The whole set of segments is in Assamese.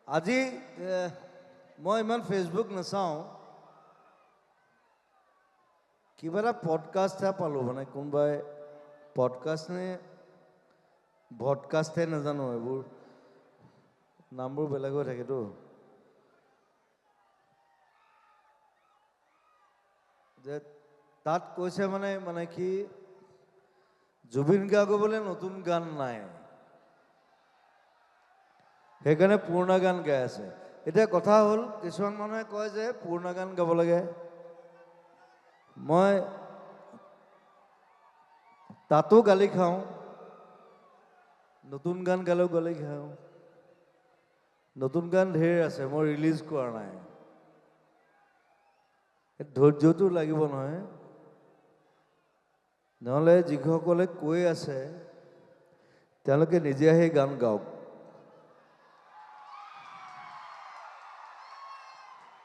আজি মই ইমান ফেচবুক নাচাওঁ কিবা এটা পডকাষ্টহে পালোঁ মানে কোনোবাই পডকাষ্ট নে ভডকাষ্টহে নাজানো এইবোৰ নামবোৰ বেলেগ হৈ থাকেতো যে তাত কৈছে মানে কি জুবিন গাৰ্গ বোলে নতুন গান নাই সেইকাৰণে পুৰণা গান গাই আছে এতিয়া কথা হ'ল কিছুমান মানুহে কয় যে পুৰণা গান গাব লাগে মই তাতো গালি খাওঁ নতুন গান গালেও গালি খাওঁ নতুন গান ঢেৰ আছে মই ৰিলিজ কৰা নাই ধৈৰ্যটো লাগিব নহয় নহ'লে যিসকলে কৈ আছে তেওঁলোকে নিজে আহি গান গাওক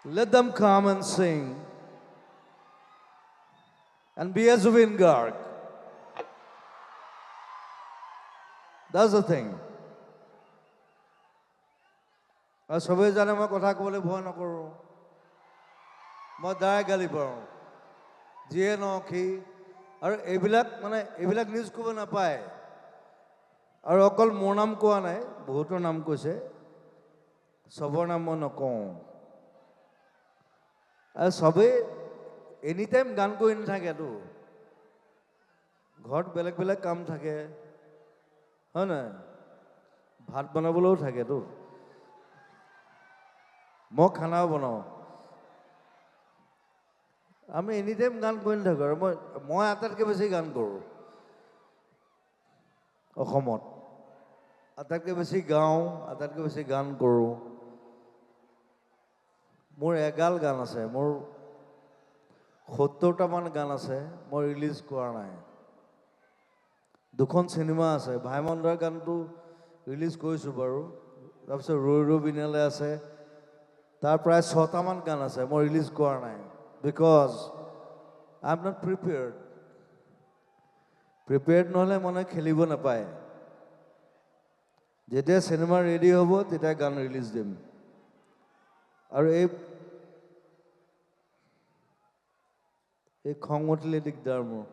Let them come and sing and be a Zubin Garg. That's the thing. আৰু চবেই জানে মই কথা ক'বলৈ ভয় নকৰোঁ মই দাই গালি পাৰোঁ যিয়ে নহওক সি আৰু এইবিলাক নিউজ ক'ব নাপায় আৰু অকল মোৰ নাম কোৱা নাই বহুতৰ নাম কৈছে চবৰ নাম মই নকওঁ আৰু চবেই এনি টাইম গান কৰি নাথাকেতো ঘৰত বেলেগ বেলেগ কাম থাকে হয় নাই ভাত বনাবলৈও থাকেতো মই খানাও বনাওঁ আমি এনি টাইম গান কৰি নাথাকোঁ আৰু মই আটাইতকৈ বেছি গান কৰোঁ অসমত আটাইতকৈ বেছি গাওঁ আটাইতকৈ বেছি গান কৰোঁ মোৰ এগাল গান আছে মোৰ ৭০টামান গান আছে মই ৰিলিজ কৰা নাই দুখন চিনেমা আছে ভাইমন দাৰ গানটো ৰিলিজ কৰিছোঁ বাৰু তাৰপিছত ৰৈ ৰৈ বিনালে আছে তাৰ প্ৰায় ৬টামান গান আছে মই ৰিলিজ কৰা নাই because I am not prepared নহ'লে মানে খেলিব নাপায় যেতিয়া চিনেমা ৰেডি হ'ব তেতিয়া গান ৰিলিজ দিম আৰু এই খং উঠিলে দিগদাৰ মোৰ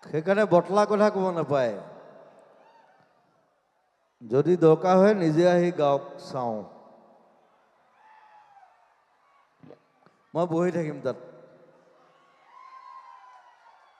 সেইকাৰণে বটলা কথা ক'ব নাপায় যদি দৰকাৰ হয় নিজে আহি গাওক চাওঁ মই বহি থাকিম তাত